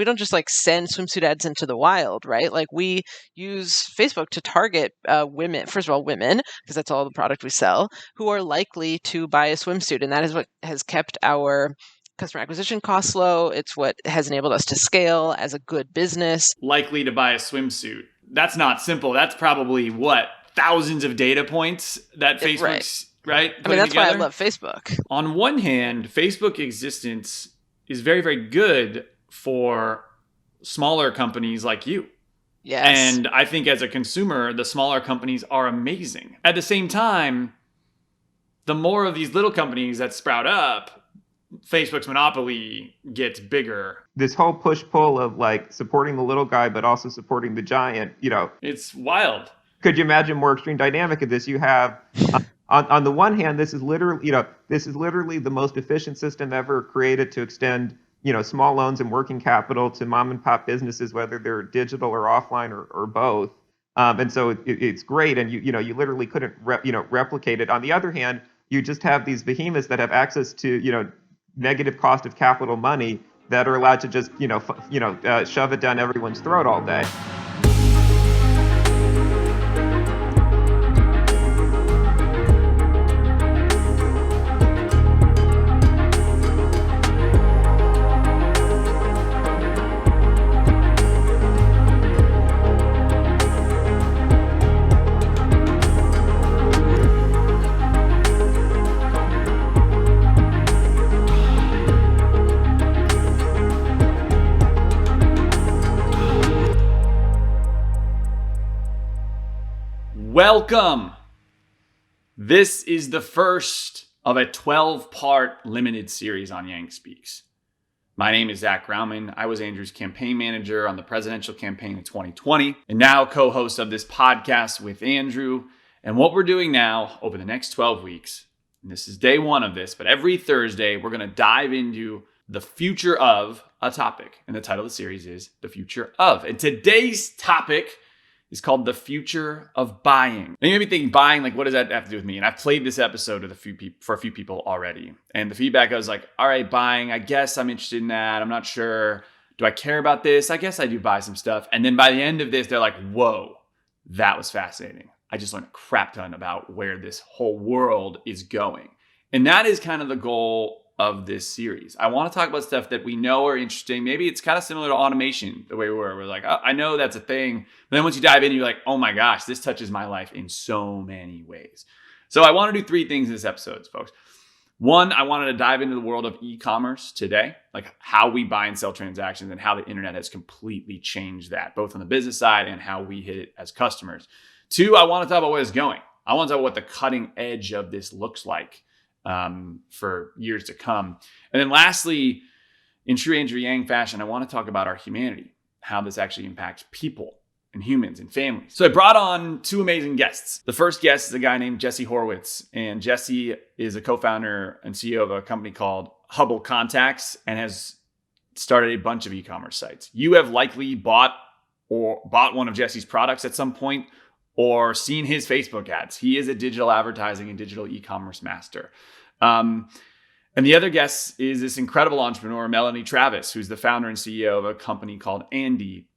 just like send swimsuit ads into the wild, right? Like we use Facebook to target women, first of all, women, because that's all the product we sell, who are likely to buy a swimsuit. And that is what has kept our customer acquisition costs low. It's what has enabled us to scale as a good business. Likely to buy a swimsuit. That's not simple. That's probably thousands of data points that Facebook's right? I mean, that's together. Why I love Facebook. On one hand, Facebook existence is very, very good for smaller companies like you. Yes. And I think as a consumer, the smaller companies are amazing. At the same time, the more of these little companies that sprout up, Facebook's monopoly gets bigger. This whole push-pull of like supporting the little guy, but also supporting the giant, It's wild. Could you imagine more extreme dynamic of this? You have, on the one hand, this is literally the most efficient system ever created to extend, small loans and working capital to mom and pop businesses, whether they're digital or offline or both. And so it's great. And you literally couldn't, replicate it. On the other hand, you just have these behemoths that have access to, negative cost of capital money that are allowed to just, shove it down everyone's throat all day. Welcome! This is the first of a 12-part limited series on Yang Speaks. My name is Zach Grauman. I was Andrew's campaign manager on the presidential campaign in 2020, and now co-host of this podcast with Andrew. And what we're doing now over the next 12 weeks, and this is day one of this, but every Thursday, we're going to dive into the future of a topic. And the title of the series is The Future Of. And today's topic is called The Future of Buying. And you may be thinking, buying, like, what does that have to do with me? And I've played this episode with for a few people already. And the feedback, I was like, all right, buying, I guess I'm interested in that. I'm not sure. Do I care about this? I guess I do buy some stuff. And then by the end of this, they're like, whoa, that was fascinating. I just learned a crap ton about where this whole world is going. And that is kind of the goal of this series. I want to talk about stuff that we know are interesting. Maybe it's kind of similar to automation, the way we're like, oh, I know that's a thing. But then once you dive in, you're like, oh my gosh, this touches my life in so many ways. So I want to do three things in this episode, folks. One, I wanted to dive into the world of e-commerce today, like how we buy and sell transactions and how the internet has completely changed that, both on the business side and how we hit it as customers. Two, I want to talk about where it's going. I want to talk about what the cutting edge of this looks like for years to come. And then lastly, in true Andrew Yang fashion, I want to talk about our humanity, how this actually impacts people and humans and families. So I brought on two amazing guests. The first guest is a guy named Jesse Horwitz. And Jesse is a co-founder and CEO of a company called Hubble Contacts and has started a bunch of e-commerce sites. You have likely bought one of Jesse's products at some point or seen his Facebook ads. He is a digital advertising and digital e-commerce master. And the other guest is this incredible entrepreneur, Melanie Travis, who's the founder and CEO of a company called Andie,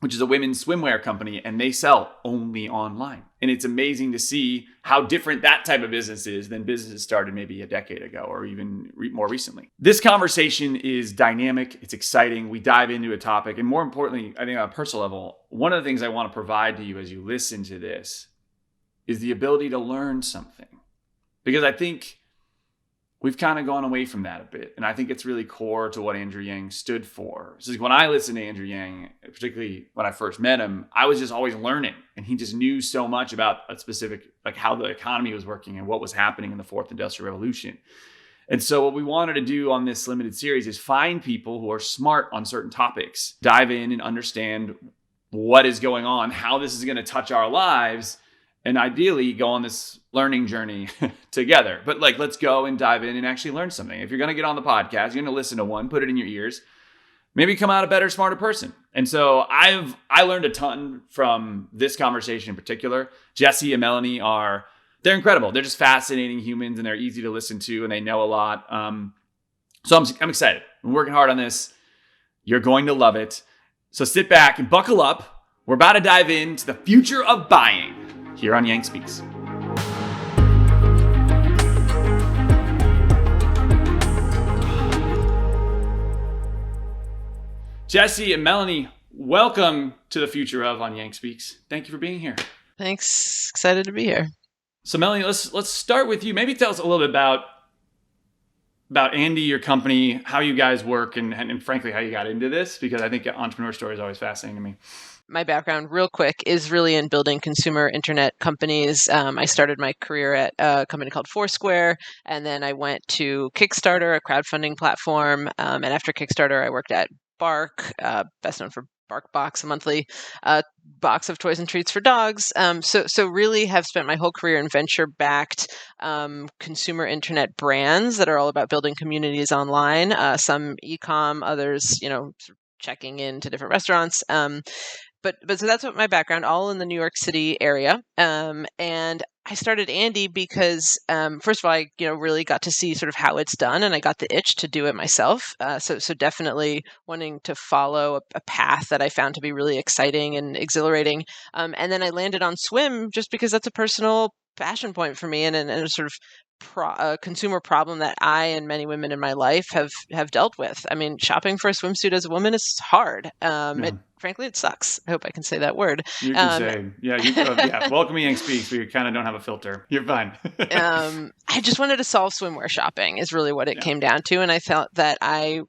which is a women's swimwear company, and they sell only online. And it's amazing to see how different that type of business is than businesses started maybe a decade ago or even more recently. This conversation is dynamic. It's exciting. We dive into a topic. And more importantly, I think on a personal level, one of the things I want to provide to you as you listen to this is the ability to learn something. Because I think we've kind of gone away from that a bit. And I think it's really core to what Andrew Yang stood for. So when I listened to Andrew Yang, particularly when I first met him, I was just always learning. And he just knew so much about a specific, like how the economy was working and what was happening in the fourth industrial revolution. And so what we wanted to do on this limited series is find people who are smart on certain topics, dive in and understand what is going on, how this is going to touch our lives, and ideally go on this learning journey together. But let's go and dive in and actually learn something. If you're going to get on the podcast, you're going to listen to one, put it in your ears, maybe come out a better, smarter person. And so I learned a ton from this conversation in particular. Jesse and Melanie they're incredible. They're just fascinating humans and they're easy to listen to and they know a lot. So I'm excited. I'm working hard on this. You're going to love it. So sit back and buckle up. We're about to dive into the future of buying here on Yang Speaks. Jesse and Melanie, welcome to the future of on Yang Speaks. Thank you for being here. Thanks. Excited to be here. So Melanie, let's start with you. Maybe tell us a little bit about Andie, your company, how you guys work, and frankly, how you got into this, because I think entrepreneur story is always fascinating to me. My background, real quick, is really in building consumer internet companies. I started my career at a company called Foursquare, and then I went to Kickstarter, a crowdfunding platform. And after Kickstarter, I worked at Bark, best known for BarkBox, a monthly box of toys and treats for dogs. So really have spent my whole career in venture-backed consumer internet brands that are all about building communities online. Some e-com, others, checking into different restaurants. But so that's what my background, all in the New York City area. And I started Andie because, first of all, I really got to see sort of how it's done, and I got the itch to do it myself. So definitely wanting to follow a path that I found to be really exciting and exhilarating. And then I landed on Swim just because that's a personal passion point for me, and a sort of consumer problem that I and many women in my life have dealt with. I mean, shopping for a swimsuit as a woman is hard. Frankly, it sucks. I hope I can say that word. You can say, yeah. Welcome to Yang Speaks, but you kind of don't have a filter. You're fine. I just wanted to solve swimwear shopping is really what it came down to, and I felt that I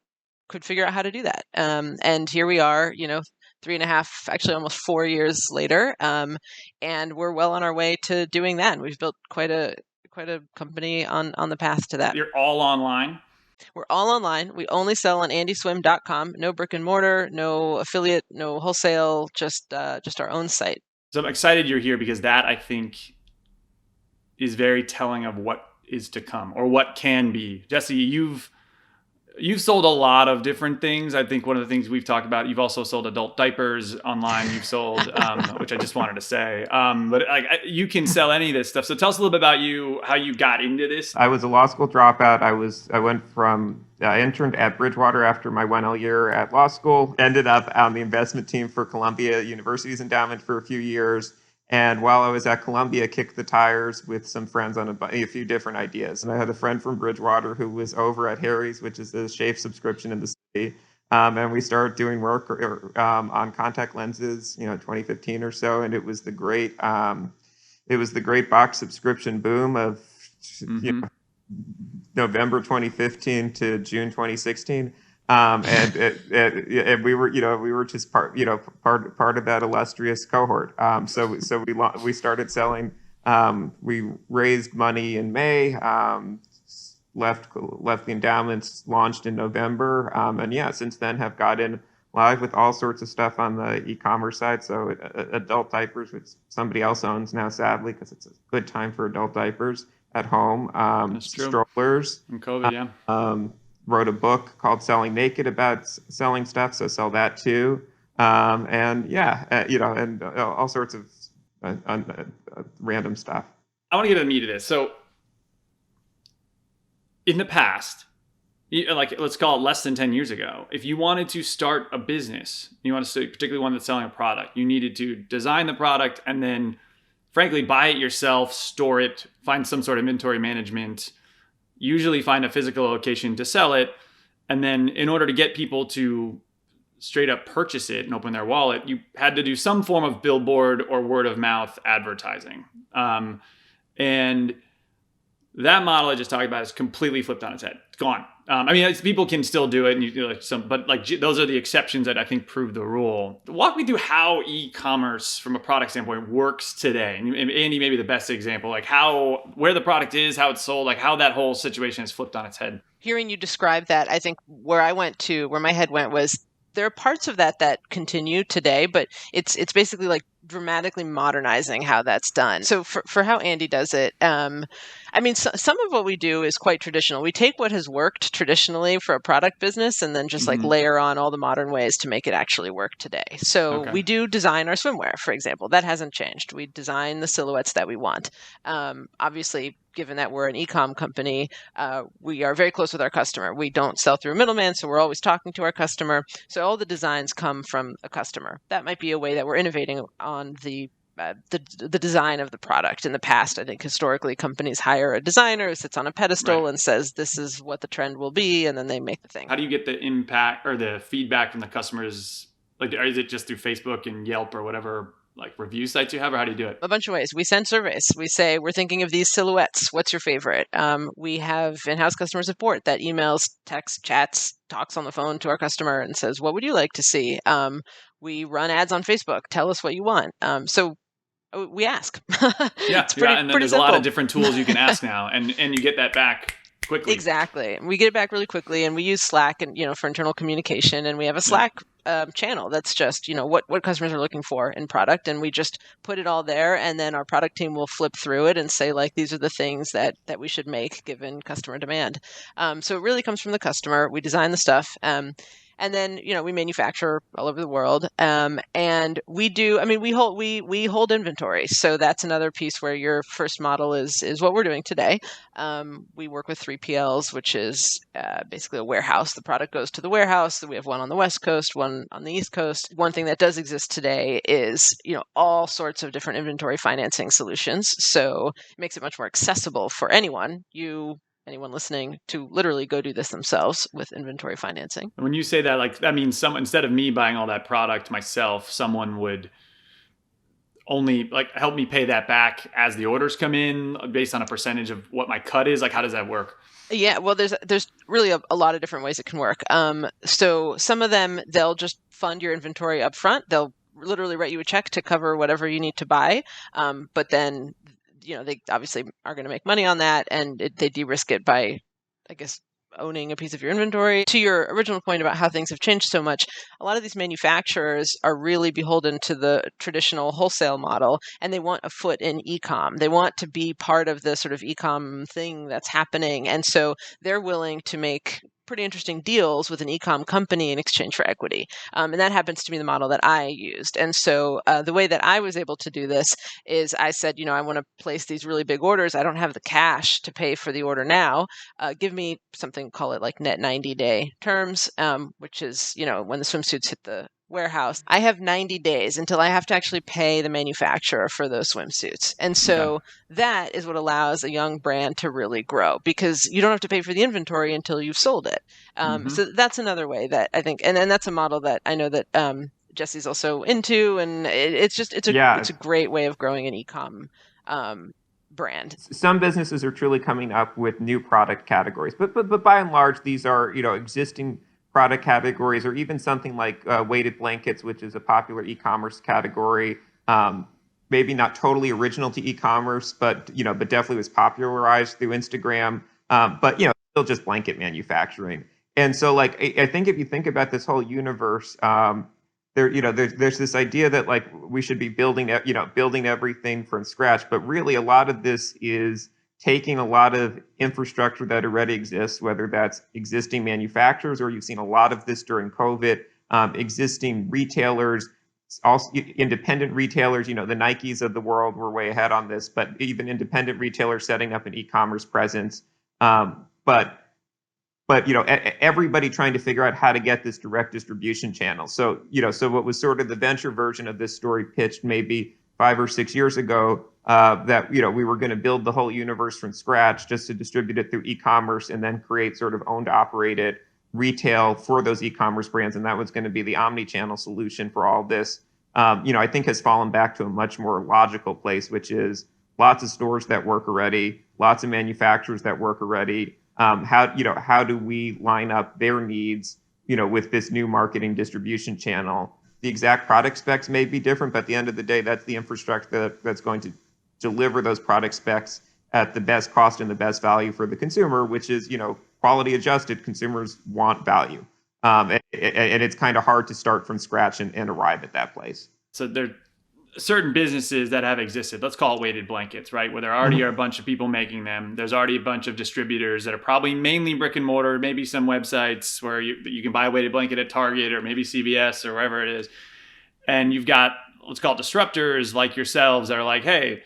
could figure out how to do that. And here we are, 3.5, actually almost 4 years later, and we're well on our way to doing that. And we've built quite a company on the path to that. You're all online? We're all online. We only sell on andieswim.com. No brick and mortar, no affiliate, no wholesale, just our own site. So I'm excited you're here because that, I think, is very telling of what is to come or what can be. Jesse, you've sold a lot of different things. I think one of the things we've talked about, you've also sold adult diapers online. You've sold, which I just wanted to say, but you can sell any of this stuff. So tell us a little bit about you, how you got into this. I was a law school dropout. I interned at Bridgewater after my 1L year at law school. Ended up on the investment team for Columbia University's endowment for a few years. And while I was at Columbia, kicked the tires with some friends on a few different ideas. And I had a friend from Bridgewater who was over at Harry's, which is the shave subscription in the city. And we started doing work on contact lenses, 2015 or so. And it was the great box subscription boom of November 2015 to June 2016. And we were just part of that illustrious cohort. So we started selling. We raised money in May. Left the endowments, launched in November, and since then have gotten live with all sorts of stuff on the e-commerce side. So adult diapers, which somebody else owns now, sadly, because it's a good time for adult diapers at home. Strollers. From COVID, yeah. Wrote a book called Selling Naked about selling stuff, so sell that too. And all sorts of random stuff. I want to get to the meat of this. So in the past, let's call it less than 10 years ago, if you wanted to start a business, you want to, particularly one that's selling a product, you needed to design the product and then, frankly, buy it yourself, store it, find some sort of inventory management, usually find a physical location to sell it. And then in order to get people to straight up purchase it and open their wallet, you had to do some form of billboard or word of mouth advertising. And that model I just talked about is completely flipped on its head. It's gone. People can still do it, and those are the exceptions that I think prove the rule. Walk me through how e-commerce, from a product standpoint, works today. And Andie, maybe the best example, where the product is, how it's sold, how that whole situation is flipped on its head. Hearing you describe that, I think where my head went was there are parts of that continue today, but it's basically dramatically modernizing how that's done. So for how Andie does it, some of what we do is quite traditional. We take what has worked traditionally for a product business and then just layer on all the modern ways to make it actually work today. So we do design our swimwear, for example. That hasn't changed. We design the silhouettes that we want. Obviously, given that we're an e-com company, we are very close with our customer. We don't sell through a middleman, so we're always talking to our customer. So all the designs come from a customer. That might be a way that we're innovating on the design of the product. In the past, I think historically companies hire a designer who sits on a pedestal and says, this is what the trend will be, and then they make the thing. How do you get the impact or the feedback from the customers? Like, is it just through Facebook and Yelp or whatever like review sites you have, or how do you do it? A bunch of ways. We send surveys. We say, we're thinking of these silhouettes. What's your favorite? We have in-house customer support that emails, texts, chats, talks on the phone to our customer and says, what would you like to see? We run ads on Facebook. Tell us what you want. So we ask. It's pretty, and then pretty there's simple. a lot of different tools you can ask now, and you get that back quickly. Exactly. We get it back really quickly, and we use Slack and for internal communication, and we have a Slack channel that's just what customers are looking for in product, and we just put it all there, and then our product team will flip through it and say, like, these are the things that we should make given customer demand. So it really comes from the customer. We design the stuff. And then, we manufacture all over the world. And we do, we hold inventory. So that's another piece where your first model is what we're doing today. We work with 3PLs, which is basically a warehouse. The product goes to the warehouse. We have one on the West Coast, one on the East Coast. One thing that does exist today is, all sorts of different inventory financing solutions. So it makes it much more accessible for anyone listening to literally go do this themselves with inventory financing. When you say that, like, that means instead of me buying all that product myself, someone would only help me pay that back as the orders come in based on a percentage of what my cut is. Like, how does that work? Yeah, well, there's really a lot of different ways it can work. So some of them, they'll just fund your inventory up front. They'll literally write you a check to cover whatever you need to buy. But then they obviously are going to make money on that, and they de-risk it by, I guess, owning a piece of your inventory. To your original point about how things have changed so much, a lot of these manufacturers are really beholden to the traditional wholesale model, and they want a foot in e-com. They want to be part of the sort of e-com thing that's happening, and so they're willing to make pretty interesting deals with an e-com company in exchange for equity. And that happens to be the model that I used. And so the way that I was able to do this is I said, I want to place these really big orders. I don't have the cash to pay for the order now. Give me something, call it like net 90-day terms, which is, when the swimsuits hit the warehouse, I have 90 days until I have to actually pay the manufacturer for those swimsuits. And so that is what allows a young brand to really grow, because you don't have to pay for the inventory until you've sold it. So that's another way that I think, and then that's a model that I know that Jesse's also into, and it's a great way of growing an e-com brand. Some businesses are truly coming up with new product categories, but by and large, these are existing product categories, or even something like weighted blankets, which is a popular e-commerce category. Maybe not totally original to e-commerce, but definitely was popularized through Instagram. But still just blanket manufacturing. And so, I think if you think about this whole universe, there's this idea that we should be building everything from scratch. But really, a lot of this is taking a lot of infrastructure that already exists, whether that's existing manufacturers, or you've seen a lot of this during COVID, existing retailers, also independent retailers. The Nikes of the world were way ahead on this, but even independent retailers setting up an e-commerce presence. But everybody trying to figure out how to get this direct distribution channel. So what was sort of the venture version of this story pitched maybe 5 or 6 years ago, that we were going to build the whole universe from scratch just to distribute it through e-commerce and then create sort of owned, operated retail for those e-commerce brands, and that was going to be the omni-channel solution for all this. I think has fallen back to a much more logical place, which is lots of stores that work already, lots of manufacturers that work already. How do we line up their needs, with this new marketing distribution channel? The exact product specs may be different, but at the end of the day, that's the infrastructure that's going to deliver those product specs at the best cost and the best value for the consumer, which is, quality adjusted. Consumers want value. And it's kind of hard to start from scratch and arrive at that place. So there are certain businesses that have existed. Let's call it weighted blankets, right? Where there already are a bunch of people making them. There's already a bunch of distributors that are probably mainly brick and mortar, maybe some websites where you can buy a weighted blanket at Target or maybe CVS or wherever it is. And you've got, let's call it disruptors like yourselves that are like, hey,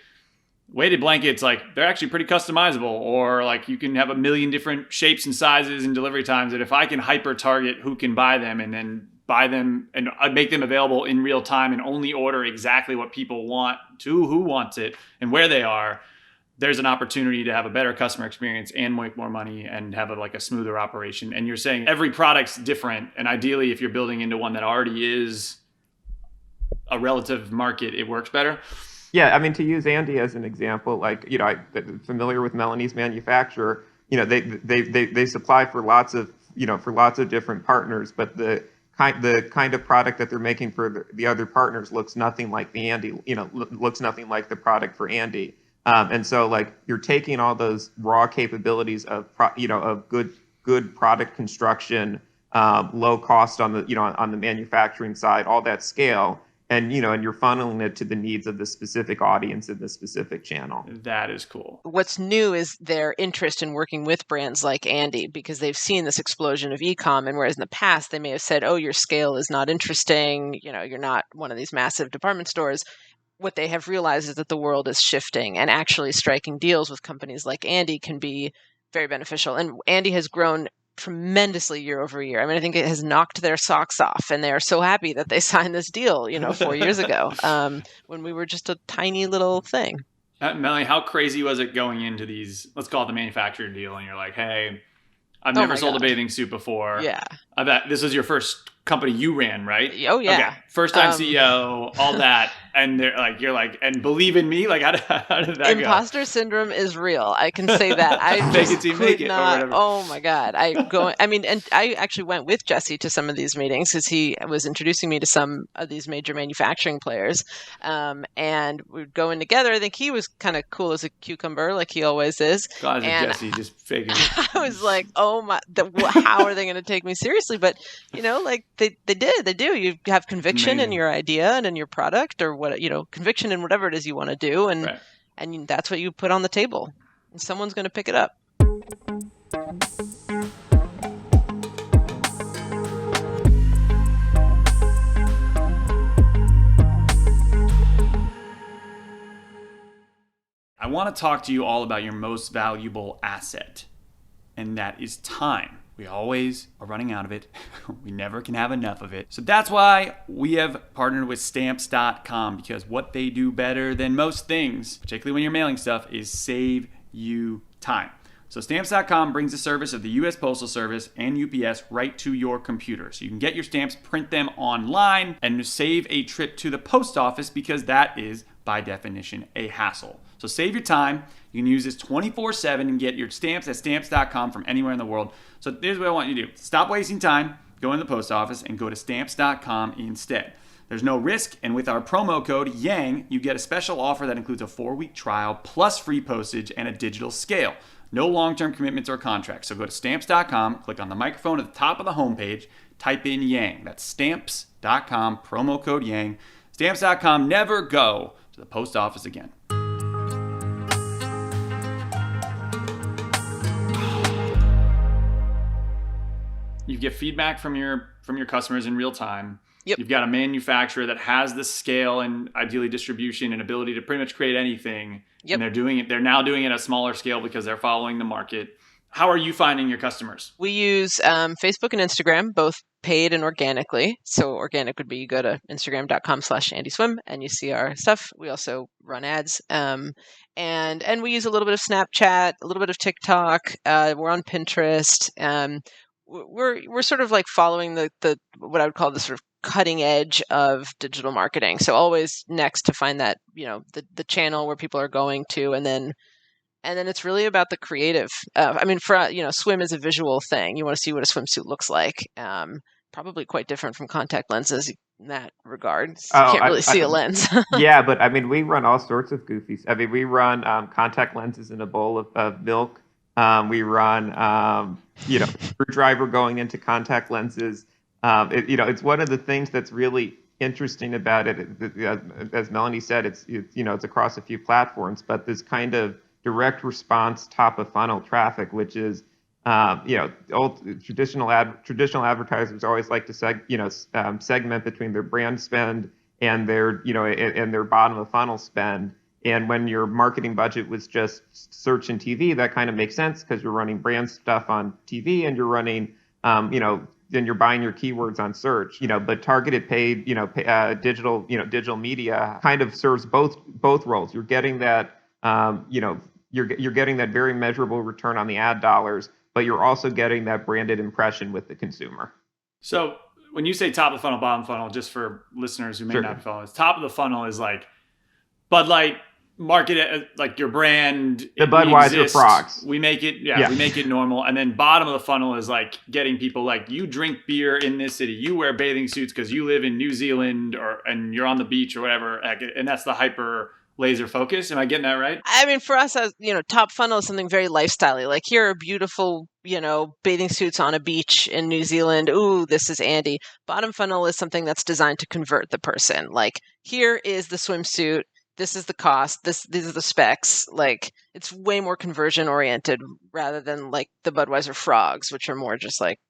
weighted blankets, like they're actually pretty customizable, or like you can have a million different shapes and sizes and delivery times. And if I can hyper target who can buy them and then buy them and make them available in real time and only order exactly what people want to who wants it and where they are, there's an opportunity to have a better customer experience and make more money and have a smoother operation. And you're saying every product's different. And ideally, if you're building into one that already is a relative market, it works better. Yeah, I mean, to use Andie as an example, like, I'm familiar with Melanie's manufacturer. They supply for lots of different partners, but the kind of product that they're making for the other partners looks nothing like the Andie, looks nothing like the product for Andie. And so, like, you're taking all those raw capabilities of good product construction, low cost on the manufacturing side, all that scale. And you're funneling it to the needs of the specific audience in the specific channel. That is cool. What's new is their interest in working with brands like Andie, because they've seen this explosion of e-com. And whereas in the past they may have said, "Oh, your scale is not interesting. You're not one of these massive department stores." What they have realized is that the world is shifting, and actually striking deals with companies like Andie can be very beneficial. And Andie has grown tremendously year over year. I mean, I think it has knocked their socks off, and they are so happy that they signed this deal, 4 years ago, when we were just a tiny little thing. Melanie, how crazy was it going into these, let's call it the manufacturer deal, and you're like, hey, I've never sold a bathing suit before. Yeah. I bet this was your first company you ran, right? Oh, yeah. Okay. First time CEO, all that. And you're like, and believe in me? Like, how did that go? Imposter syndrome is real. I can say that. I just could not. Oh my God. And I actually went with Jesse to some of these meetings because he was introducing me to some of these major manufacturing players. And we'd go in together. I think he was kind of cool as a cucumber, like he always is. God, Jesse just faking it. I was like, oh my, how are they going to take me seriously? But, they do. You have conviction in your idea and in your product, or what, conviction in whatever it is you want to do. And, right. And that's what you put on the table, and someone's going to pick it up. I want to talk to you all about your most valuable asset, and that is time. We always are running out of it. We never can have enough of it. So that's why we have partnered with Stamps.com, because what they do better than most things, particularly when you're mailing stuff, is save you time. So Stamps.com brings the service of the U.S. Postal Service and UPS right to your computer. So you can get your stamps, print them online, and save a trip to the post office, because that is, by definition, a hassle. So save your time. You can use this 24/7 and get your stamps at Stamps.com from anywhere in the world. So here's what I want you to do. Stop wasting time, go in the post office, and go to Stamps.com instead. There's no risk, and with our promo code YANG, you get a special offer that includes a 4-week trial, plus free postage and a digital scale. No long-term commitments or contracts. So go to Stamps.com, click on the microphone at the top of the homepage, type in YANG. That's Stamps.com, promo code YANG. Stamps.com, never go to the post office again. You get feedback from your customers in real time. Yep. You've got a manufacturer that has the scale and ideally distribution and ability to pretty much create anything. Yep. And they're now doing it at a smaller scale because they're following the market. How are you finding your customers? We use Facebook and Instagram, both paid and organically. So organic would be, you go to Instagram.com/Andie Swim and you see our stuff. We also run ads. And we use a little bit of Snapchat, a little bit of TikTok. We're on Pinterest. We're sort of like following the what I would call the sort of cutting edge of digital marketing. So always next to find that, the channel where people are going to, and then it's really about the creative. Swim is a visual thing. You want to see what a swimsuit looks like. Probably quite different from contact lenses in that regard. You can't really see a lens. Yeah, but I mean, we run all sorts of goofies. I mean, we run contact lenses in a bowl of milk. We run, screwdriver going into contact lenses. It's one of the things that's really interesting about it. As Melanie said, it's across a few platforms, but this kind of direct response top of funnel traffic, which is, old traditional advertisers always like to segment between their brand spend and their bottom of funnel spend. And when your marketing budget was just search and TV, that kind of makes sense because you're running brand stuff on TV and you're running, then you're buying your keywords on search, but targeted paid, digital media kind of serves both roles. You're getting that, you're getting that very measurable return on the ad dollars, but you're also getting that branded impression with the consumer. So when you say top of the funnel, bottom funnel, just for listeners who may not be following this, top of the funnel is like Bud Light, market it like your brand. The Budweiser frogs. We make it, we make it normal. And then bottom of the funnel is like getting people like, you drink beer in this city, you wear bathing suits because you live in New Zealand and you're on the beach or whatever. And that's the hyper laser focus. Am I getting that right? I mean, for us, as top funnel is something very lifestyle-y. Like, here are beautiful, bathing suits on a beach in New Zealand. Ooh, this is Andie. Bottom funnel is something that's designed to convert the person. Like, here is the swimsuit. This is the cost. These are the specs. Like, it's way more conversion oriented rather than like the Budweiser frogs, which are more just like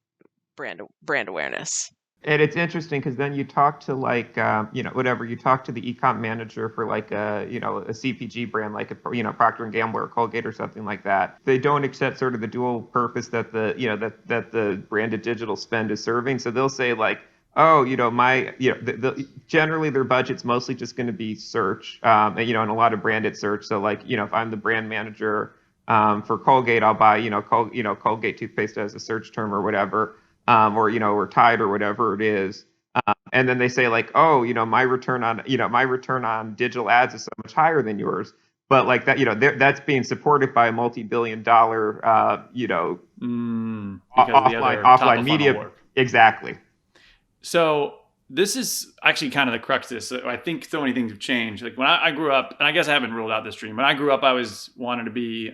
brand awareness. And it's interesting because then you talk to like, you talk to the e-com manager for like a CPG brand, like a Procter & Gamble or Colgate or something like that. They don't accept sort of the dual purpose that that the branded digital spend is serving. So they'll say like, oh, generally their budget's mostly just going to be search, and a lot of branded search. So like, if I'm the brand manager for Colgate, I'll buy, Colgate toothpaste as a search term or whatever. Or Tide or whatever it is, and then they say like, oh, my return on digital ads is so much higher than yours, but like that, that's being supported by a multi-billion-dollar, offline media work. Exactly. So this is actually kind of the crux of this. I think so many things have changed. Like when I grew up, and I guess I haven't ruled out this dream. When I grew up, I always wanted to be.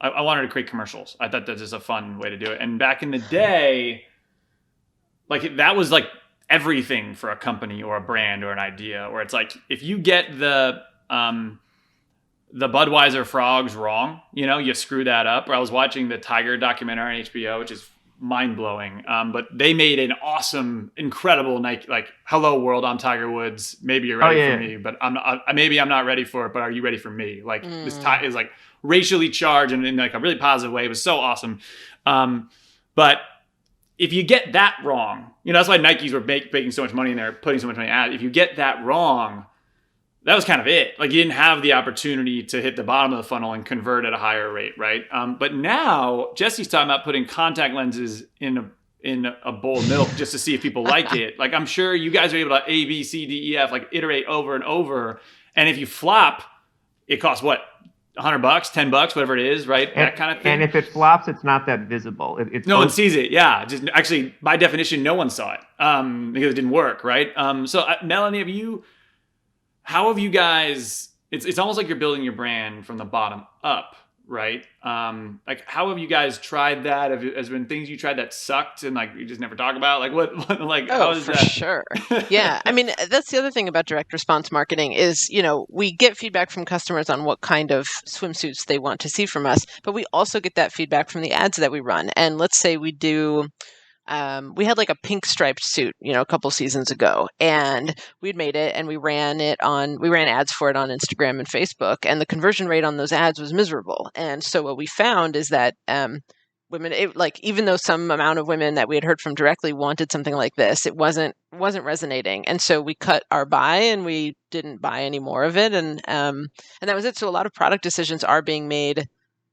I wanted to create commercials. I thought that was a fun way to do it. And back in the day, like that was like everything for a company or a brand or an idea. Where it's like if you get the Budweiser frogs wrong, you screw that up. Or I was watching the Tiger documentary on HBO, which is mind blowing. But they made an awesome, incredible like "Hello World, I'm Tiger Woods. Maybe you're ready for me, but maybe I'm not ready for it. But are you ready for me?" Like this is like racially charged and in like a really positive way. It was so awesome. But if you get that wrong, that's why Nikes were making so much money and they're putting so much money out. If you get that wrong, that was kind of it. Like you didn't have the opportunity to hit the bottom of the funnel and convert at a higher rate, right? But now Jesse's talking about putting contact lenses in a bowl of milk just to see if people like it. Like I'm sure you guys are able to A, B, C, D, E, F, like iterate over and over. And if you flop, it costs what? $100, $10, whatever it is, right? That kind of thing. And if it flops, it's not that visible. No one sees it. Yeah, just actually, by definition, no one saw it because it didn't work, right? So, Melanie, how have you guys? It's almost like you're building your brand from the bottom up, right? Like, how have you guys tried that? Has been things you tried that sucked and like you just never talk about? Like, what like, how is for that? Sure. Yeah. I mean, that's the other thing about direct response marketing is, we get feedback from customers on what kind of swimsuits they want to see from us, but we also get that feedback from the ads that we run. And let's say we do. We had like a pink striped suit, a couple seasons ago, and we'd made it and we ran ads for it on Instagram and Facebook, and the conversion rate on those ads was miserable. And so what we found is that women, even though some amount of women that we had heard from directly wanted something like this, it wasn't resonating. And so we cut our buy and we didn't buy any more of it. And that was it. So a lot of product decisions are being made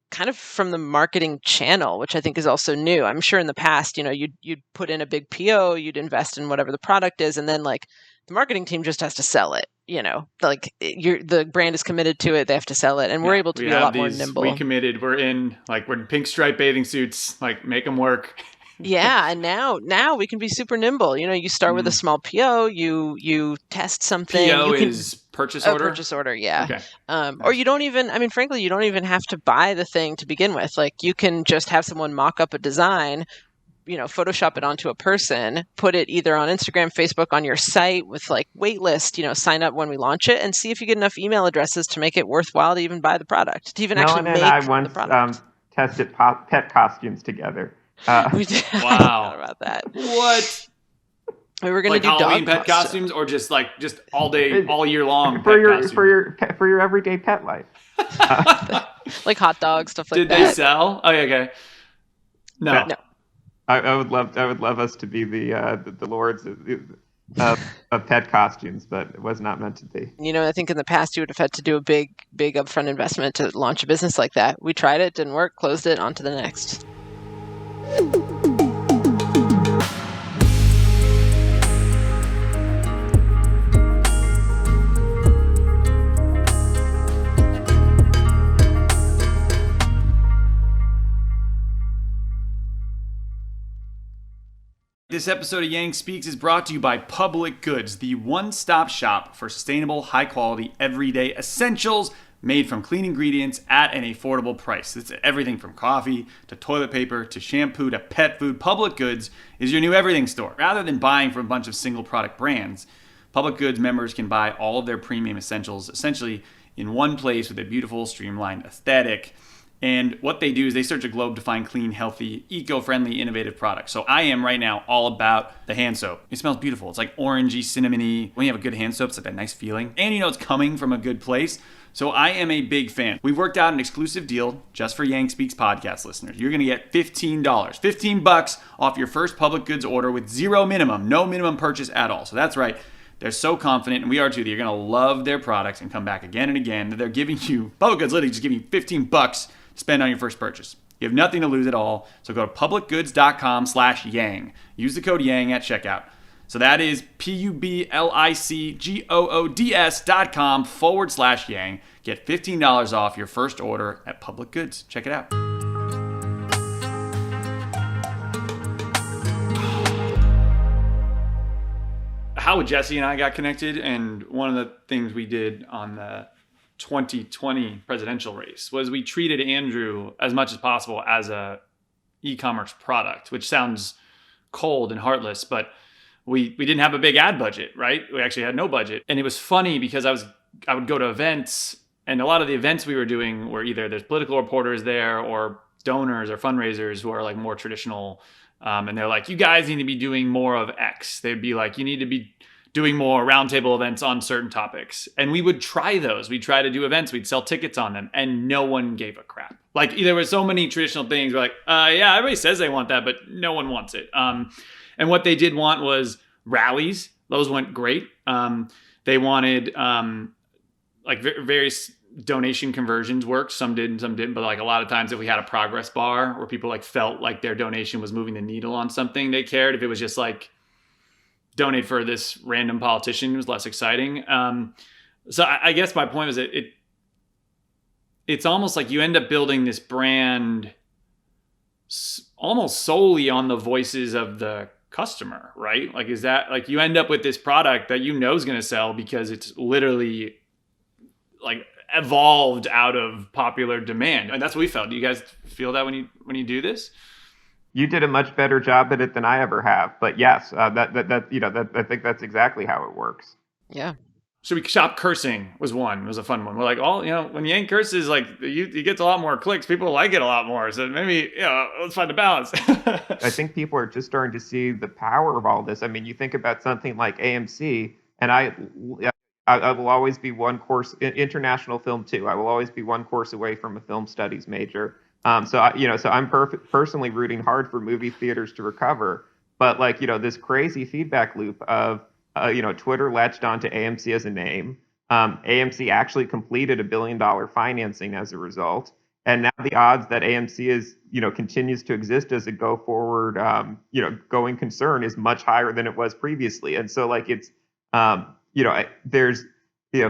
kind of from the marketing channel, which I think is also new. I'm sure in the past, you'd put in a big PO, you'd invest in whatever the product is, and then like the marketing team just has to sell it. The brand is committed to it; they have to sell it, and we're able to be a lot more nimble. We committed. We're in pink striped bathing suits. Like make them work. Yeah, and now we can be super nimble. You start with a small PO, you test something. PO is purchase order? Purchase order, yeah. Okay. Or you don't even, frankly, you don't even have to buy the thing to begin with. Like you can just have someone mock up a design, Photoshop it onto a person, put it either on Instagram, Facebook, on your site with like wait list, sign up when we launch it and see if you get enough email addresses to make it worthwhile to even buy the product, to even actually make I once, the product. Tested pet costumes together. We did. Wow. About that. What? We were going Like to do Halloween dog pet costumes, or just all day, all year long for pet your costumes? for your everyday pet life. Like hot dogs, stuff like Did that. they sell? Oh, yeah, okay. No. No. I would love us to be the lords of pet costumes, but it was not meant to be. I think in the past you would have had to do a big upfront investment to launch a business like that. We tried it, didn't work, closed it, on to the next. This episode of Yang Speaks is brought to you by Public Goods, the one-stop shop for sustainable, high-quality, everyday essentials made from clean ingredients at an affordable price. It's everything from coffee to toilet paper to shampoo to pet food. Public Goods is your new everything store. Rather than buying from a bunch of single-product brands, Public Goods members can buy all of their premium essentials essentially in one place with a beautiful, streamlined aesthetic. And what they do is they search a globe to find clean, healthy, eco-friendly, innovative products. So I am right now all about the hand soap. It smells beautiful. It's like orangey, cinnamony. When you have a good hand soap, it's like that nice feeling. And it's coming from a good place. So I am a big fan. We've worked out an exclusive deal just for Yang Speaks podcast listeners. You're going to get $15, $15 off your first Public Goods order with zero minimum, no minimum purchase at all. So that's right. They're so confident, and we are too, that you're going to love their products and come back again and again. That they're giving you, Public Goods literally just giving you $15 to spend on your first purchase. You have nothing to lose at all. So go to publicgoods.com/yang. Use the code YANG at checkout. So that is publicgoods.com/yang. Get $15 off your first order at Public Goods. Check it out. How Jesse and I got connected, and one of the things we did on the 2020 presidential race was we treated Andrew as much as possible as a e-commerce product, which sounds cold and heartless, but we didn't have a big ad budget, right? We actually had no budget. And it was funny because I would go to events, and a lot of the events we were doing were either there's political reporters there or donors or fundraisers who are like more traditional. And they're like, you guys need to be doing more of X. They'd be like, you need to be doing more roundtable events on certain topics. And we would try those. We'd try to do events. We'd sell tickets on them. And no one gave a crap. Like there were so many traditional things. We're like, yeah, everybody says they want that, but no one wants it. And what they did want was rallies. Those went great. They wanted like various donation conversions worked. Some did and some didn't. But like a lot of times if we had a progress bar where people like felt like their donation was moving the needle on something, they cared. If it was just like, donate for this random politician, was less exciting. So I guess my point was that it's almost like you end up building this brand almost solely on the voices of the customer, right? Like, is that like you end up with this product that is going to sell because it's literally like evolved out of popular demand. And that's what we felt. Do you guys feel that when you do this? You did a much better job at it than I ever have. But yes, I think that's exactly how it works. Yeah. Should we shop cursing was one. It was a fun one. We're like, when Yang curses, like you get a lot more clicks. People like it a lot more. So maybe, let's find a balance. I think people are just starting to see the power of all this. I mean, you think about something like AMC, and I will always be one course, international film too. I will always be one course away from a film studies major. So I'm personally rooting hard for movie theaters to recover. But this crazy feedback loop of, Twitter latched onto AMC as a name. AMC actually completed $1 billion financing as a result. And now the odds that AMC is, continues to exist as a go forward, going concern is much higher than it was previously. And so it's, there's,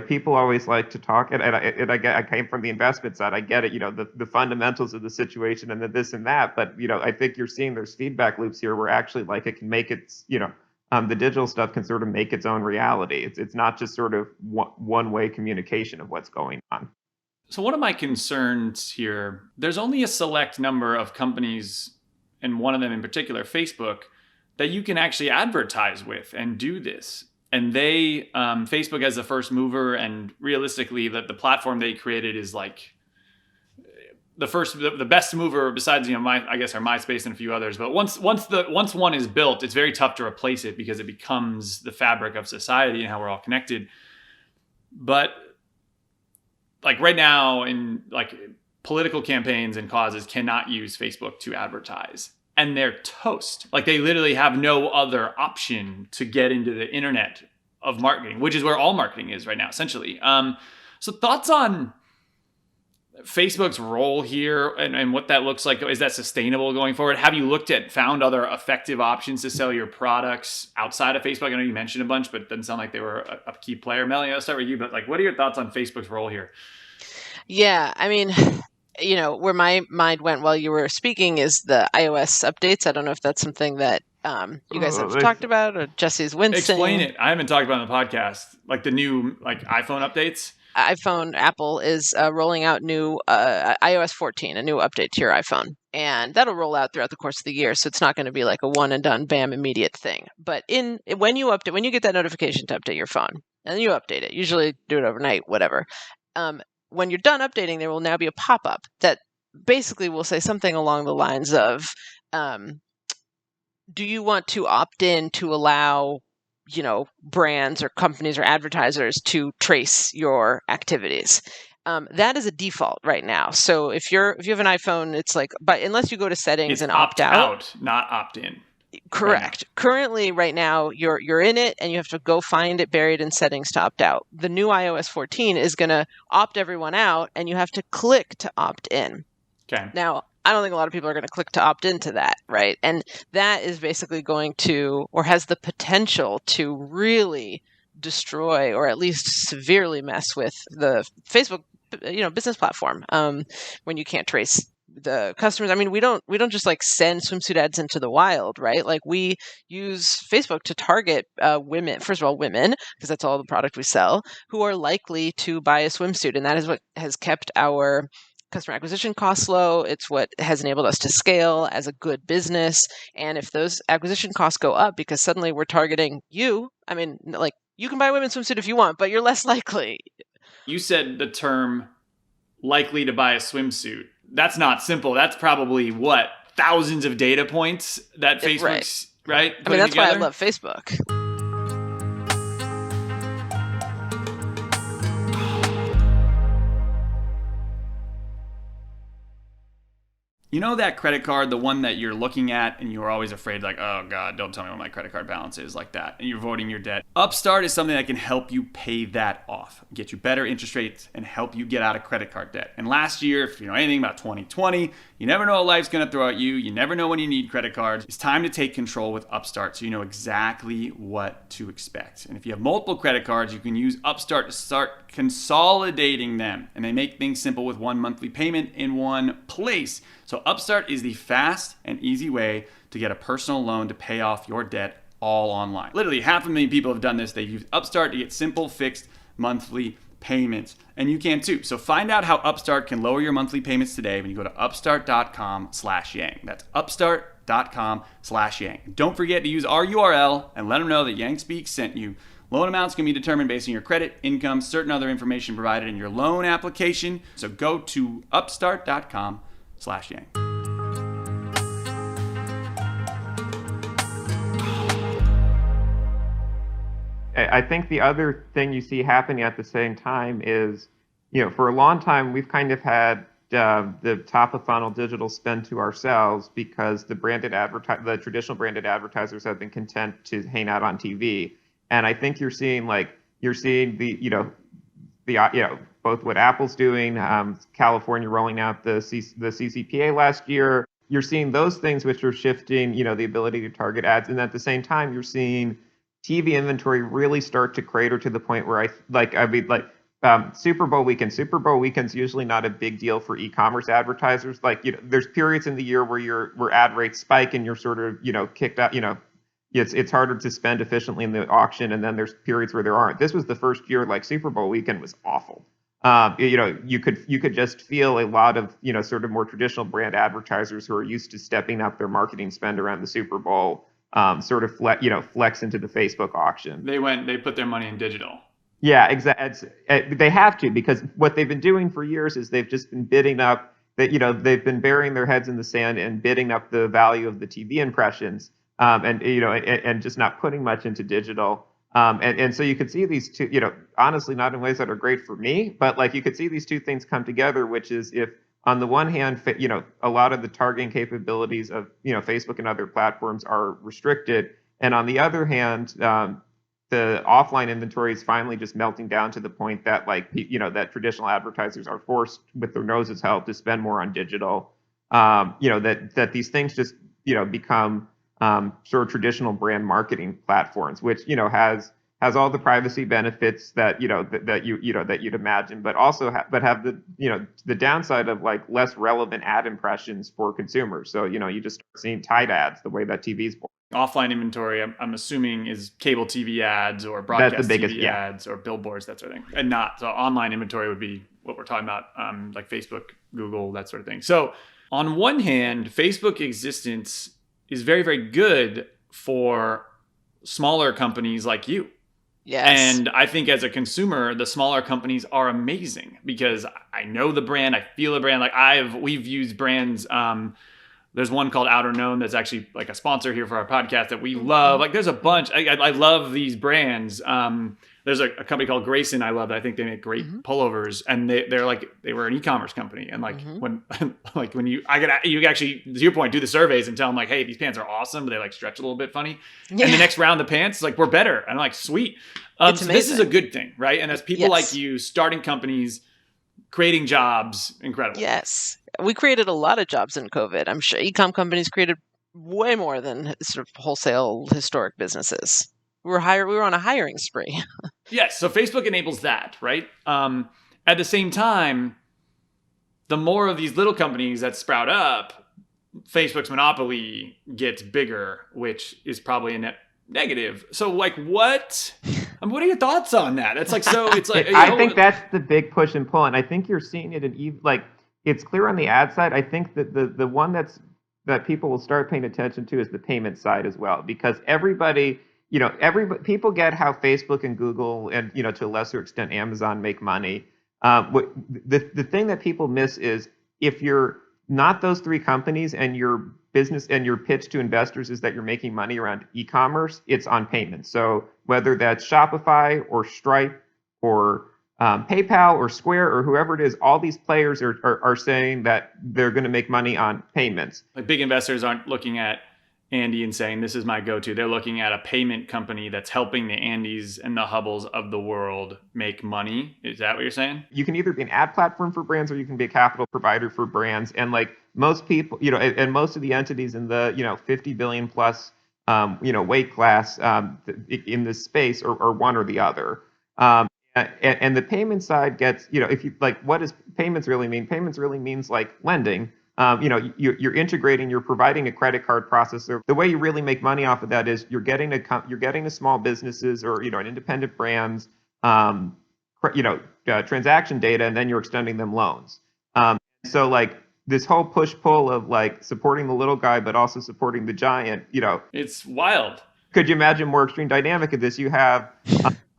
people always like to talk, and I came from the investment side. I get it, the fundamentals of the situation and the this and that. But, I think you're seeing there's feedback loops here where actually it can make its, the digital stuff can sort of make its own reality. It's not just sort of one-way communication of what's going on. So one of my concerns here, there's only a select number of companies, and one of them in particular, Facebook, that you can actually advertise with and do this. And they, Facebook as the first mover, and realistically, the platform they created is like the best mover besides, I guess our MySpace and a few others. But once one is built, it's very tough to replace it because it becomes the fabric of society and how we're all connected. But like right now, in like political campaigns and causes cannot use Facebook to advertise, and they're toast. Like they literally have no other option to get into the internet of marketing, which is where all marketing is right now, essentially. So thoughts on Facebook's role here and what that looks like? Is that sustainable going forward? Have you found other effective options to sell your products outside of Facebook? I know you mentioned a bunch, but it doesn't sound like they were a key player. Melanie, I'll start with you, but like, what are your thoughts on Facebook's role here? Yeah, I mean, where my mind went while you were speaking is the iOS updates. I don't know if that's something that you guys have talked about, or Jesse's wincing. Explain it. I haven't talked about it on the podcast, like the new iPhone updates. Apple is rolling out new iOS 14, a new update to your iPhone. And that'll roll out throughout the course of the year. So it's not going to be like a one and done, bam, immediate thing. But when you get that notification to update your phone, and then you update it, usually do it overnight, whatever. When you're done updating, there will now be a pop-up that basically will say something along the lines of, do you want to opt in to allow brands or companies or advertisers to trace your activities? That is a default right now. So if you have an iPhone, it's like, but unless you go to settings it's and opt out, not opt in. Correct. Right. Currently, right now, you're in it, and you have to go find it buried in settings to opt out. The new iOS 14 is going to opt everyone out, and you have to click to opt in. Okay. Now, I don't think a lot of people are going to click to opt into that, right? And that is basically going to, or has the potential to really destroy, or at least severely mess with the Facebook, business platform. When you can't trace the customers. I mean, we don't just like send swimsuit ads into the wild, right? Like we use Facebook to target women, first of all, women, because that's all the product we sell, who are likely to buy a swimsuit. And that is what has kept our customer acquisition costs low. It's what has enabled us to scale as a good business. And if those acquisition costs go up because suddenly we're targeting you, I mean, like you can buy a women's swimsuit if you want, but you're less likely. You said the term likely to buy a swimsuit. That's not simple. That's probably what? Thousands of data points that Facebook's, right? I mean, that's why I love Facebook. You know that credit card, the one that you're looking at and you're always afraid, like, oh God, don't tell me what my credit card balance is, like that, and you're avoiding your debt. Upstart is something that can help you pay that off, get you better interest rates, and help you get out of credit card debt. And last year, if you know anything about 2020, you never know what life's gonna throw at you. You never know when you need credit cards. It's time to take control with Upstart so you know exactly what to expect. And if you have multiple credit cards, you can use Upstart to start consolidating them. And they make things simple with one monthly payment in one place. So Upstart is the fast and easy way to get a personal loan to pay off your debt all online. Literally 500,000 people have done this. They've used Upstart to get simple, fixed monthly payments. And you can too. So find out how Upstart can lower your monthly payments today when you go to upstart.com/Yang. That's upstart.com/Yang. Don't forget to use our URL and let them know that Yang Speaks sent you. Loan amounts can be determined based on your credit, income, certain other information provided in your loan application. So go to upstart.com/Yang. I think the other thing you see happening at the same time is, for a long time we've kind of had the top of funnel digital spend to ourselves because the traditional branded advertisers have been content to hang out on TV, and I think you're seeing both what Apple's doing, California rolling out the CCPA last year. You're seeing those things which are shifting, the ability to target ads, and at the same time you're seeing TV inventory really start to crater to the point where Super Bowl weekend. Super Bowl weekend's usually not a big deal for e-commerce advertisers. There's periods in the year where ad rates spike and you're sort of, kicked out, it's harder to spend efficiently in the auction, and then there's periods where there aren't. This was the first year Super Bowl weekend was awful. You could just feel a lot of, sort of more traditional brand advertisers who are used to stepping up their marketing spend around the Super Bowl, sort of flex into the Facebook auction. They put their money in digital. Yeah, exactly. They have to, because what they've been doing for years is they've just been bidding up that they've been burying their heads in the sand and bidding up the value of the TV impressions, and just not putting much into digital. And so you could see these two, honestly, not in ways that are great for me, but like you could see these two things come together, which is if on the one hand, a lot of the targeting capabilities of, Facebook and other platforms are restricted. And on the other hand, the offline inventory is finally just melting down to the point that that traditional advertisers are forced with their noses held to spend more on digital. That these things just, become sort of traditional brand marketing platforms, which has all the privacy benefits that that you'd imagine, but also have the the downside of like less relevant ad impressions for consumers. So you just start seeing tied ads the way that TV's born. Offline inventory, I'm assuming, is cable TV ads or That's broadcast the biggest, TV yeah. ads or billboards, that sort of thing, and not so online inventory would be what we're talking about, like Facebook, Google, that sort of thing. So on one hand, Facebook existence is very, very good for smaller companies like you. Yes. And I think as a consumer, the smaller companies are amazing because I know the brand, I feel the brand. Like we've used brands. There's one called Outer Known that's actually like a sponsor here for our podcast that we love. Like there's a bunch. I love these brands. There's a company called Grayson I love. I think they make great pullovers, and they were an e-commerce company. And like when you actually, to your point, do the surveys and tell them like, hey, these pants are awesome, but they like stretch a little bit funny. Yeah. And the next round, the pants like we're better. And I'm like, sweet. So this is a good thing, right? And as people like you starting companies, creating jobs, incredible. Yes. We created a lot of jobs in COVID. I'm sure e-com companies created way more than sort of wholesale historic businesses. We were on a hiring spree. Yes. So Facebook enables that, right? At the same time, the more of these little companies that sprout up, Facebook's monopoly gets bigger, which is probably a net negative. So like what are your thoughts on that? It's like, so it's like, I think that's the big push and pull. And I think you're seeing it in it's clear on the ad side. I think that the one that people will start paying attention to is the payment side as well, because everybody, people get how Facebook and Google and, to a lesser extent, Amazon make money. The thing that people miss is if you're not those three companies and your business and your pitch to investors is that you're making money around e-commerce, it's on payments. So whether that's Shopify or Stripe or PayPal or Square or whoever it is, all these players are saying that they're going to make money on payments. Like big investors aren't looking at Andie and saying, this is my go-to. They're looking at a payment company that's helping the Andies and the Hubbles of the world make money. Is that what you're saying? You can either be an ad platform for brands or you can be a capital provider for brands. And like most people, and most of the entities in the, 50 billion plus, weight class in this space are one or the other. And the payment side gets, if you like, what does payments really mean? Payments really means like lending. You're integrating, you're providing a credit card processor. The way you really make money off of that is you're getting to small businesses or an independent brands, transaction data, and then you're extending them loans. So like this whole push pull of like supporting the little guy but also supporting the giant, it's wild. Could you imagine more extreme dynamic of this? You have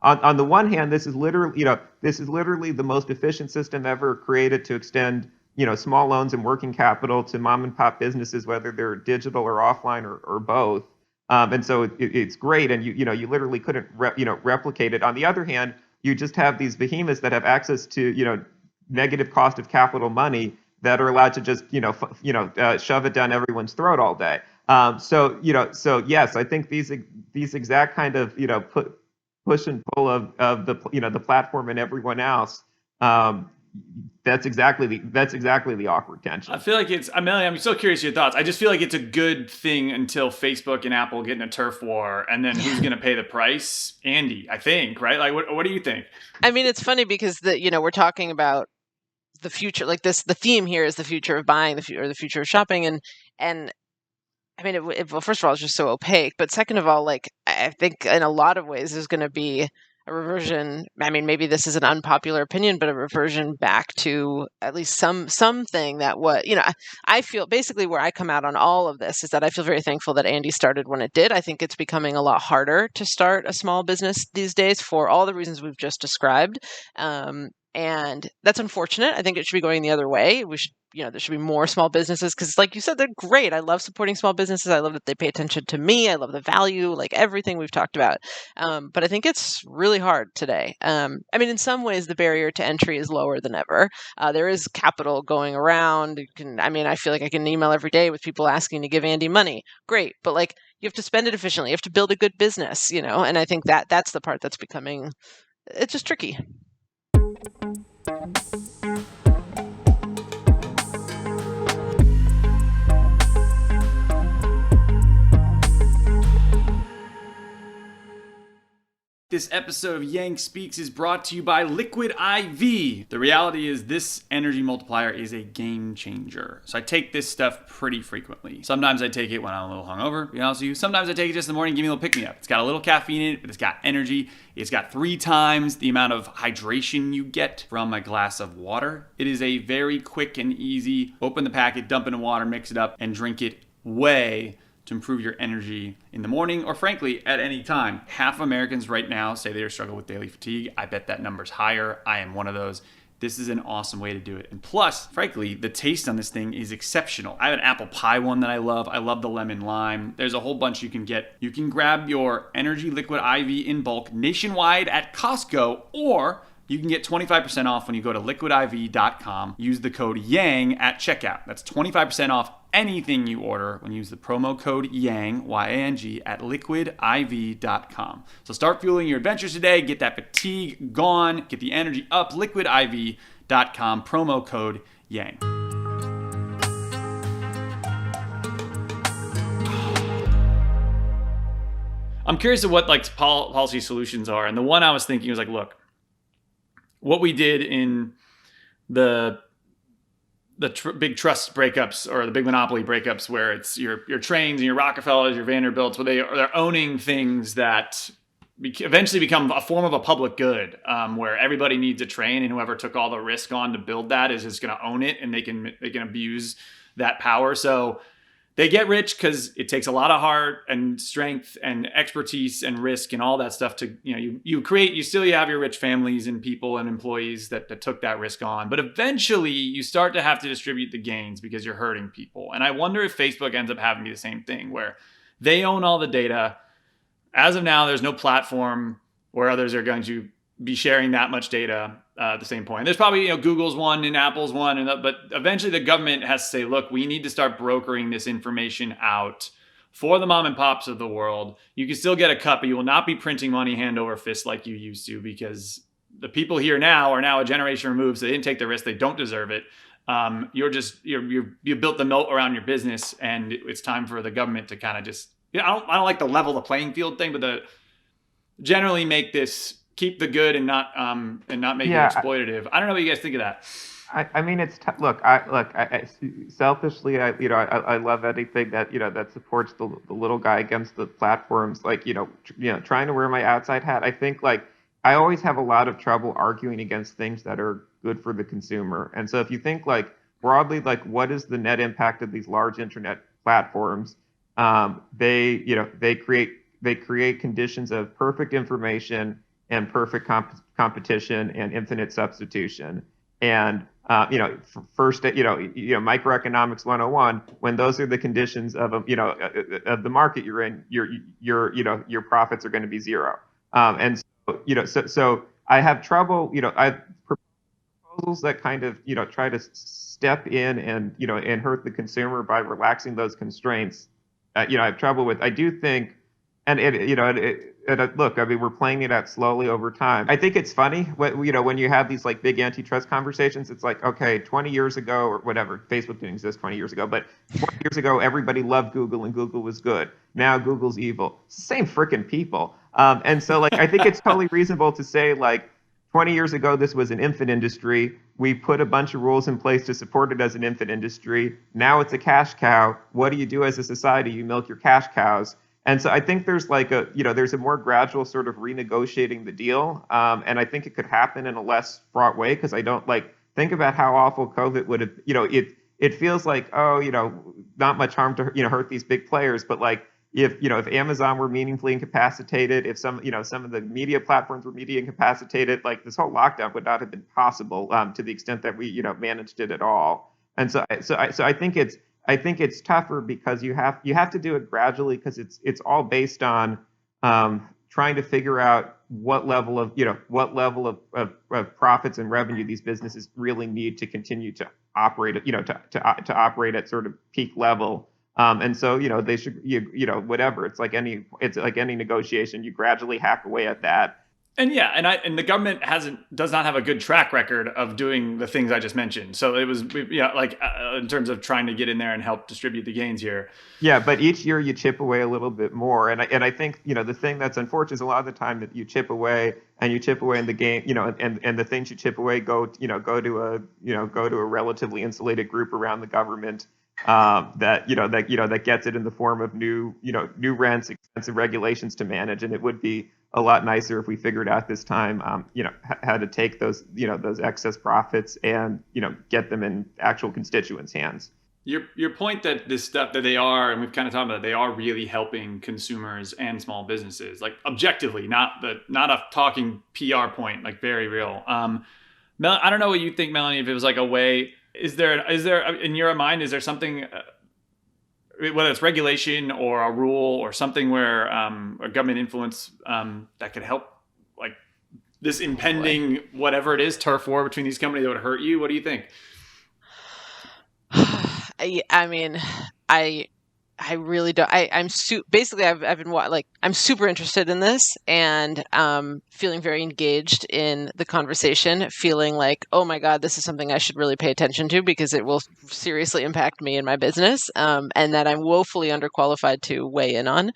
on the one hand, this is literally the most efficient system ever created to extend small loans and working capital to mom and pop businesses, whether they're digital or offline or both. And so it's great. And you literally couldn't replicate it. On the other hand, you just have these behemoths that have access to negative cost of capital money that are allowed to just shove it down everyone's throat all day. So yes, I think these exact kind of push and pull of the platform and everyone else. That's exactly the awkward tension. I feel like Melanie, I'm so curious your thoughts. I just feel like it's a good thing until Facebook and Apple get in a turf war, and then who's going to pay the price? Andie, I think, right? Like, what do you think? I mean, it's funny because we're talking about the future, like this. The theme here is the future of buying, the future of shopping, and I mean, well, first of all, it's just so opaque. But second of all, like I think in a lot of ways, there's going to be a reversion. I mean, maybe this is an unpopular opinion, but a reversion back to at least something that I feel basically where I come out on all of this is that I feel very thankful that Andie started when it did. I think it's becoming a lot harder to start a small business these days for all the reasons we've just described. And that's unfortunate. I think it should be going the other way. We should, there should be more small businesses because, like you said, they're great. I love supporting small businesses. I love that they pay attention to me. I love the value, like everything we've talked about. But I think it's really hard today. In some ways, the barrier to entry is lower than ever. There is capital going around. I feel like I get an email every day with people asking to give Andie money. Great. But like, you have to spend it efficiently. You have to build a good business, and I think that's the part that's becoming, it's just tricky. This episode of Yang Speaks is brought to you by Liquid IV. The reality is this energy multiplier is a game changer. So I take this stuff pretty frequently. Sometimes I take it when I'm a little hungover, to be honest with you. Sometimes I take it just in the morning, give me a little pick-me-up. It's got a little caffeine in it, but it's got energy. It's got 3 times the amount of hydration you get from a glass of water. It is a very quick and easy, open the packet, dump it in water, mix it up, and drink it way to improve your energy in the morning or frankly at any time. Half of Americans right now say they struggle with daily fatigue. I bet that number's higher. I am one of those. This is an awesome way to do it. And plus, frankly, the taste on this thing is exceptional. I have an apple pie one that I love. I love the lemon lime. There's a whole bunch you can get. You can grab your Energy Liquid IV in bulk nationwide at Costco, or you can get 25% off when you go to liquidiv.com. Use the code YANG at checkout. That's 25% off anything you order when you use the promo code YANG, Y-A-N-G, at liquidiv.com. So start fueling your adventures today. Get that fatigue gone. Get the energy up. Liquidiv.com, promo code YANG. I'm curious of what policy solutions are. And the one I was thinking was look, what we did in the big trust breakups or the big monopoly breakups, where it's your Trains and your Rockefellers, your Vanderbilts, where they're owning things that eventually become a form of a public good, where everybody needs a train, and whoever took all the risk on to build that is just going to own it, and they can abuse that power. So they get rich because it takes a lot of heart and strength and expertise and risk and all that stuff to, you have your rich families and people and employees that took that risk on. But eventually you start to have to distribute the gains because you're hurting people. And I wonder if Facebook ends up having to be the same thing, where they own all the data. As of now, there's no platform where others are going to be sharing that much data at the same point. There's probably Google's one and Apple's one, but eventually the government has to say, look, we need to start brokering this information out for the mom and pops of the world. You can still get a cut, but you will not be printing money hand over fist like you used to, because the people here now are now a generation removed, so they didn't take the risk. They don't deserve it. You built the moat around your business, and it's time for the government to kind of just, I don't like the level the playing field thing, but generally make this, keep the good and not make it exploitative. I don't know what you guys think of that. It's look. I selfishly, I love anything that that supports the little guy against the platforms. Trying to wear my outside hat. I think I always have a lot of trouble arguing against things that are good for the consumer. And so if you think broadly, what is the net impact of these large internet platforms? They create conditions of perfect information and perfect competition and infinite substitution. And first, microeconomics 101. When those are the conditions of of the market you're in, your profits are going to be zero. And so I have trouble. I've proposals that kind of try to step in and hurt the consumer by relaxing those constraints. I have trouble with. I do think, and look, we're playing it out slowly over time. I think it's funny when you have these big antitrust conversations. It's okay, 20 years ago or whatever, Facebook didn't exist 20 years ago, but 20 years ago everybody loved Google and Google was good. Now Google's evil. It's the same freaking people. And so I think it's totally reasonable to say 20 years ago this was an infant industry. We put a bunch of rules in place to support it as an infant industry. Now it's a cash cow. What do you do as a society? You milk your cash cows. And so I think there's there's a more gradual sort of renegotiating the deal. And I think it could happen in a less fraught way, because I don't think about how awful COVID would have, it feels not much harm to, hurt these big players, but if Amazon were meaningfully incapacitated, if some of the media platforms were media incapacitated, like this whole lockdown would not have been possible to the extent that we managed it at all. And so I think it's tougher because you have to do it gradually because it's all based on trying to figure out what level of profits and revenue these businesses really need to continue to operate at to operate at sort of peak level. And so they should whatever, it's like any negotiation, you gradually hack away at that. And yeah, and the government does not have a good track record of doing the things I just mentioned. So it was in terms of trying to get in there and help distribute the gains here. Yeah, but each year you chip away a little bit more, and I think the thing that's unfortunate is a lot of the time that you chip away and you chip away in the game, and the things you chip away go to a relatively insulated group around the government that gets it in the form of new rents, expensive regulations to manage, and it would be a lot nicer if we figured out this time, how to take those excess profits and get them in actual constituents' hands. Your point that this stuff that they are, and we've kind of talked about, they are really helping consumers and small businesses, like objectively, not a talking PR point, like very real. I don't know what you think, Melanie. If it was like a way, is there in your mind, is there something? Whether it's regulation or a rule or something where a government influence that could help, like this impending whatever it is turf war between these companies that would hurt you. What do you think? I mean, I really don't. Basically I've been I'm super interested in this and feeling very engaged in the conversation, feeling like, oh my God, this is something I should really pay attention to because it will seriously impact me and my business, and that I'm woefully underqualified to weigh in on.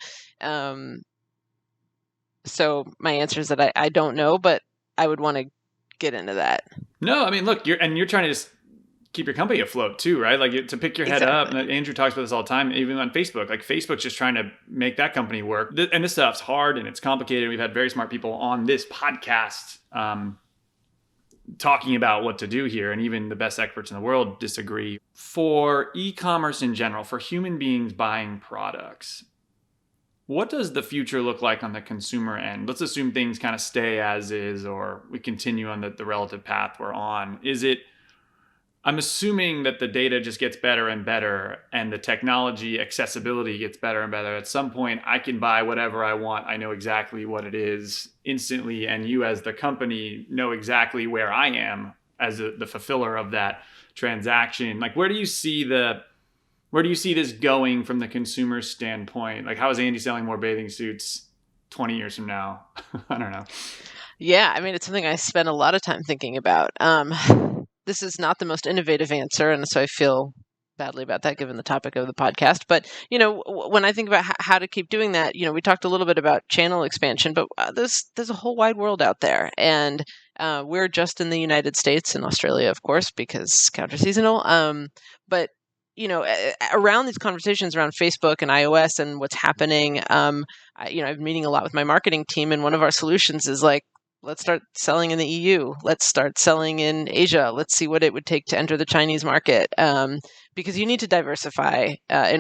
So my answer is that I don't know, but I would want to get into that. No, I mean, look, you're trying to just keep your company afloat too, right? Like to pick your head up. And Andrew talks about this all the time, even on Facebook. Like Facebook's just trying to make that company work. And this stuff's hard and it's complicated. We've had very smart people on this podcast talking about what to do here. And even the best experts in the world disagree. For e-commerce in general, for human beings buying products, what does the future look like on the consumer end? Let's assume things kind of stay as is, or we continue on the relative path we're on. I'm assuming that the data just gets better and better and the technology accessibility gets better and better. At some point, I can buy whatever I want. I know exactly what it is instantly. And you as the company know exactly where I am as the fulfiller of that transaction. Like, where do you see this going from the consumer standpoint? Like, how is Andie selling more bathing suits 20 years from now? I don't know. Yeah, I mean, it's something I spend a lot of time thinking about. This is not the most innovative answer, and so I feel badly about that given the topic of the podcast. But, when I think about how to keep doing that, we talked a little bit about channel expansion, but there's a whole wide world out there. And we're just in the United States and Australia, of course, because counter-seasonal. But, around these conversations around Facebook and iOS and what's happening, I've been meeting a lot with my marketing team, and one of our solutions is like, let's start selling in the EU. Let's start selling in Asia. Let's see what it would take to enter the Chinese market. Because you need to diversify as a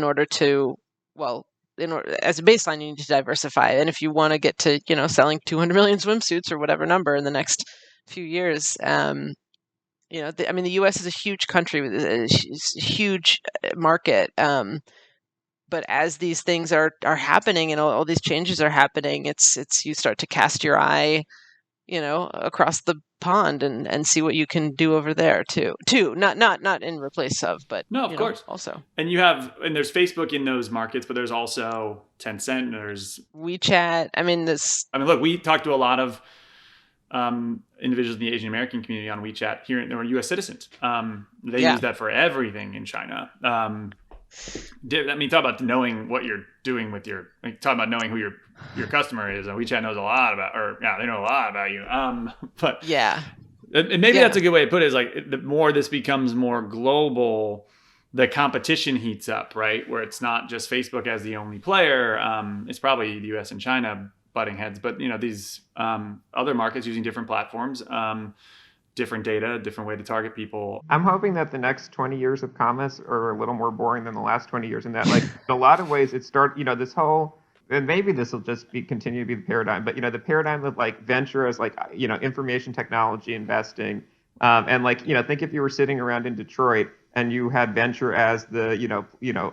baseline, you need to diversify. And if you want to get to, selling 200 million swimsuits or whatever number in the next few years, the U.S. is a huge country with a huge market. But as these things are happening and all these changes are happening, it's you start to cast your eye across the pond and see what you can do over there too. Not in replace of, but no, of course, also. And there's Facebook in those markets, but there's also Tencent. There's WeChat. Look, we talked to a lot of individuals in the Asian American community on WeChat here. They were U.S. citizens. They use that for everything in China. Talk about knowing what you're doing with talk about knowing who your customer is. And WeChat knows a lot about, they know a lot about you. But yeah, and maybe that's a good way to put it. Is like the more this becomes more global, the competition heats up, right? Where it's not just Facebook as the only player. It's probably the U.S. and China butting heads, but these other markets using different platforms. different data, different way to target people. I'm hoping that the next 20 years of commerce are a little more boring than the last 20 years, and that, like, in a lot of ways, this whole, and maybe this will just continue to be the paradigm, but, the paradigm of, like, venture as, like, information technology investing, and, like, think if you were sitting around in Detroit and you had venture as the,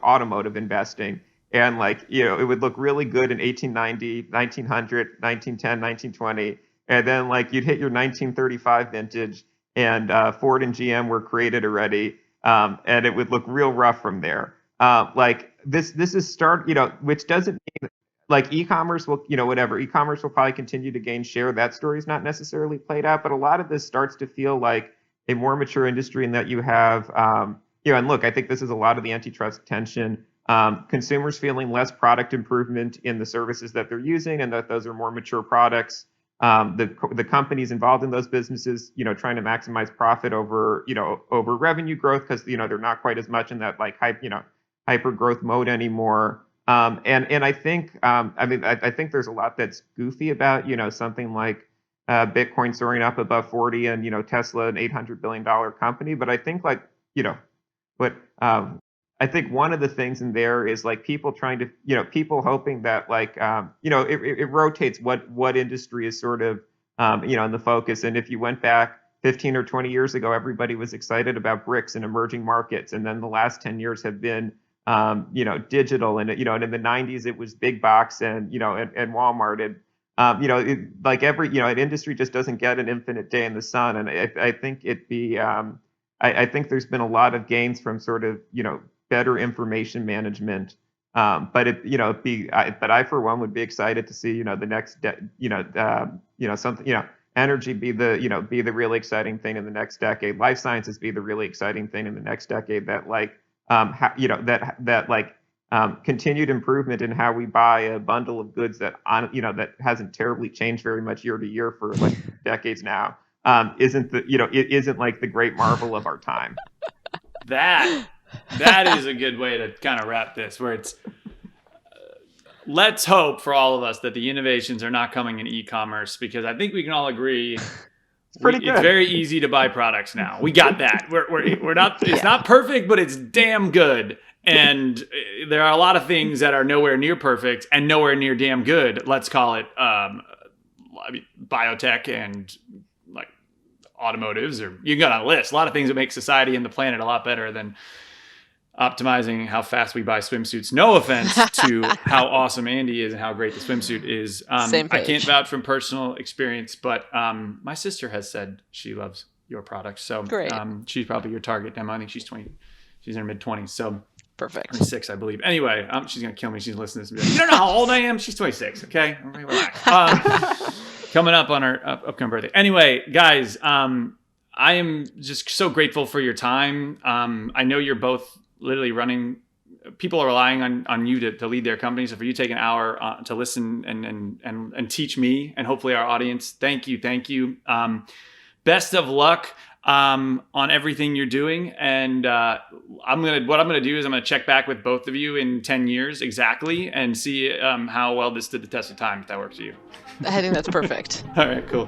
automotive investing, and, like, it would look really good in 1890, 1900, 1910, 1920, and then, like, you'd hit your 1935 vintage, and Ford and GM were created already, and it would look real rough from there. Like, this is which doesn't mean, like, e-commerce will, whatever. E-commerce will probably continue to gain share. That story's not necessarily played out, but a lot of this starts to feel like a more mature industry in that you have, and look, I think this is a lot of the antitrust tension. Consumers feeling less product improvement in the services that they're using, and that those are more mature products. The companies involved in those businesses, trying to maximize profit over revenue growth, because they're not quite as much in that, like, hyper growth mode anymore. And I think I think there's a lot that's goofy about something like Bitcoin soaring up above 40, and Tesla, an $800 billion company. But I think, like, but I think one of the things in there is, like, people trying to, people hoping that, like, it rotates what industry is sort of, in the focus. And if you went back 15 or 20 years ago, everybody was excited about BRICS and emerging markets. And then the last 10 years have been, digital. And, and in the 90s, it was big box and Walmart. And, like, an industry just doesn't get an infinite day in the sun. And I think I think there's been a lot of gains from sort of, better information management, but I for one would be excited to see the next something energy be the really exciting thing in the next decade, life sciences be the really exciting thing in the next decade, that, like, continued improvement in how we buy a bundle of goods that hasn't terribly changed very much year to year for, like, decades now, it isn't like the great marvel of our time. That is a good way to kind of wrap this, where it's let's hope for all of us that the innovations are not coming in e-commerce, because I think we can all agree it's very easy to buy products now. We got that. We're not, it's not perfect, but it's damn good. And there are a lot of things that are nowhere near perfect and nowhere near damn good. Let's call it biotech and, like, automotives, or you got a list. A lot of things that make society and the planet a lot better than optimizing how fast we buy swimsuits. No offense to how awesome Andie is and how great the swimsuit is. Same page. I can't vouch from personal experience, but my sister has said she loves your product. So she's probably your target demo. I think she's 20. She's in her mid-20s. So perfect. 26, I believe. Anyway, she's going to kill me. She's listening to this. Like, you don't know how old I am? She's 26. Okay. Relax. Coming up on her upcoming birthday. Anyway, guys, I am just so grateful for your time. I know you're both literally running, people are relying on you to lead their companies. So for you to take an hour to listen and teach me and hopefully our audience, thank you. Best of luck on everything you're doing. And what I'm gonna do is I'm gonna check back with both of you in 10 years exactly and see how well this stood the test of time, if that works for you. I think that's perfect. All right, cool.